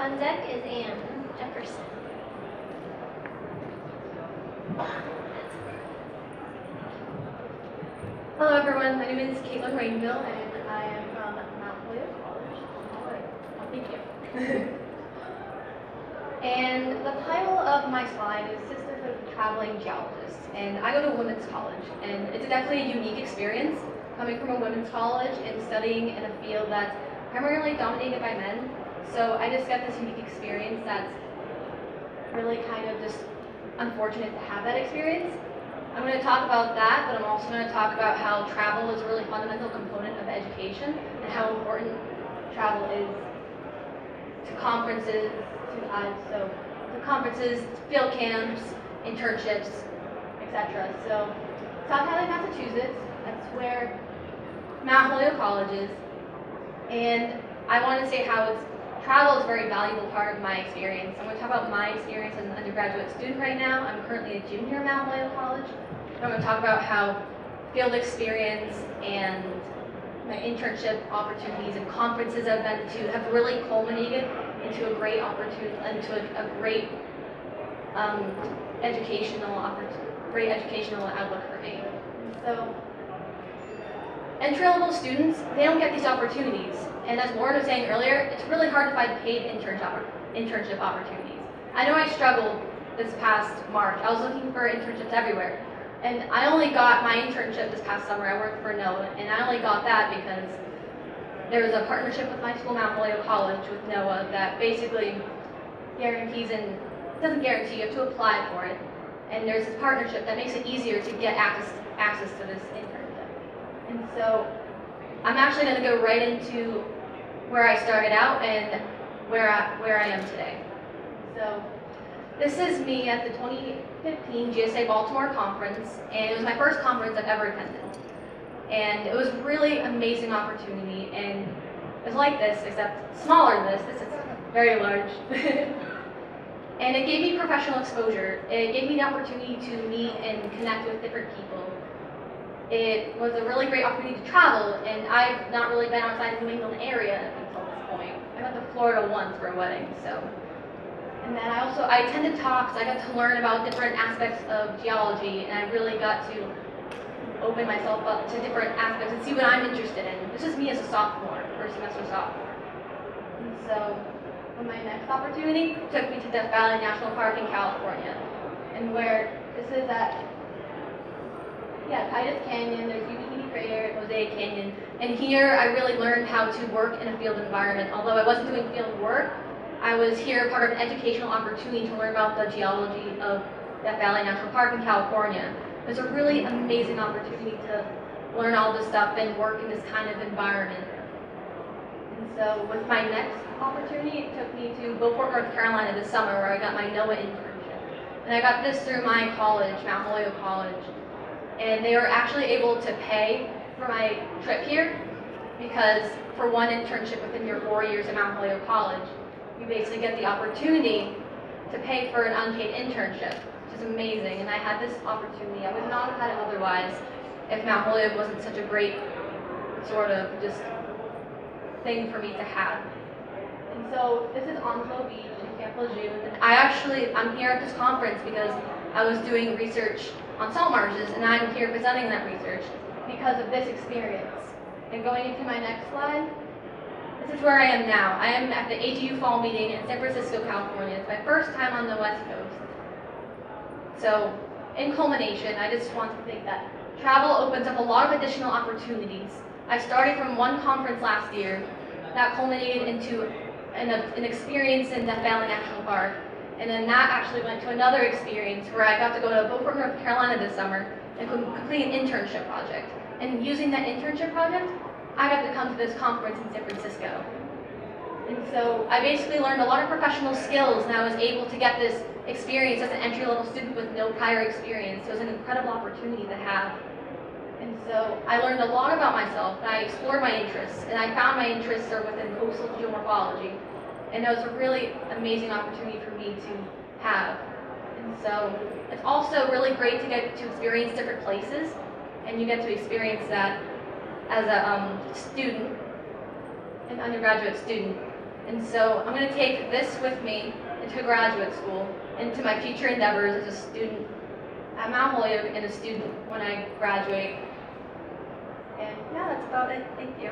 On deck is Anne Jefferson. Hello everyone, my name is Katelyn Rainville and I am from Mount Holyoke College. Oh, thank you. And the title of my slide is Sisterhood of Traveling Geologists. And I go to women's college, and it's definitely a unique experience coming from a women's college and studying in a field that's primarily dominated by men. So I just get this unique experience that's really kind of just unfortunate to have that experience. I'm going to talk about that, but I'm also going to talk about how travel is a really fundamental component of education and how important travel is to conferences, to conferences, field camps, internships, etc. So, South Hadley, Massachusetts, that's where Mount Holyoke College is, and I want to say how travel is a very valuable part of my experience. I'm going to talk about my experience as an undergraduate student right now. I'm currently a junior at Mount Holyoke College. I'm going to talk about how field experience and my internship opportunities and conferences I've been to have really culminated into a great opportunity, into a great educational outlook for me. So, entry-level students, they don't get these opportunities. And as Lauren was saying earlier, it's really hard to find paid internship opportunities. I know I struggled this past March. I was looking for internships everywhere. And I only got my internship this past summer. I worked for NOAA, and I only got that because there was a partnership with my school, Mount Holyoke College, with NOAA that basically guarantees, and it doesn't guarantee, you have to apply for it. And there's this partnership that makes it easier to get access to this internship. And so I'm actually going to go right into where I started out and where I am today. So this is me at the 2015 GSA Baltimore conference, and it was my first conference I've ever attended. And it was really amazing opportunity, and it was like this, except smaller than this. This is very large. And it gave me professional exposure. It gave me the opportunity to meet and connect with different people. It was a really great opportunity to travel, and I've not really been outside the New England area until this point. I went to Florida once for a wedding, so. And then I attended talks. I got to learn about different aspects of geology, and I really got to open myself up to different aspects and see what I'm interested in. This is me as a sophomore, first semester sophomore. And so, my next opportunity took me to Death Valley National Park in California, and where this is at, Titus Canyon, there's Union Crater, Mosaic Canyon, and here I really learned how to work in a field environment. Although I wasn't doing field work, I was here part of an educational opportunity to learn about the geology of Death Valley National Park in California. It was a really amazing opportunity to learn all this stuff and work in this kind of environment. And so with my next opportunity, it took me to Beaufort, North Carolina this summer, where I got my NOAA internship. And I got this through my college, Mount Holyoke College. And they were actually able to pay for my trip here, because for one internship within your 4 years at Mount Holyoke College, you basically get the opportunity to pay for an unpaid internship, which is amazing. And I had this opportunity. I would not have had it otherwise if Mount Holyoke wasn't such a great sort of just thing for me to have. And so this is Onslow Beach in Camp Lejeune. I'm here at this conference because I was doing research on salt marshes, and I'm here presenting that research because of this experience. And going into my next slide, this is where I am now. I am at the AGU Fall Meeting in San Francisco, California. It's my first time on the West Coast. So, in culmination, I just want to think that travel opens up a lot of additional opportunities. I started from one conference last year that culminated into an experience in Death Valley National Park. And then that actually went to another experience where I got to go to Beaufort, North Carolina this summer and complete an internship project. And using that internship project, I got to come to this conference in San Francisco. And so I basically learned a lot of professional skills, and I was able to get this experience as an entry-level student with no prior experience. It was an incredible opportunity to have. And so I learned a lot about myself, and I explored my interests, and I found my interests are within coastal geomorphology. And it was a really amazing opportunity for me to have. And so it's also really great to get to experience different places, and you get to experience that as a student, an undergraduate student. And so I'm going to take this with me into graduate school, into my future endeavors as a student at Mount Holyoke and a student when I graduate. And yeah, that's about it. Thank you.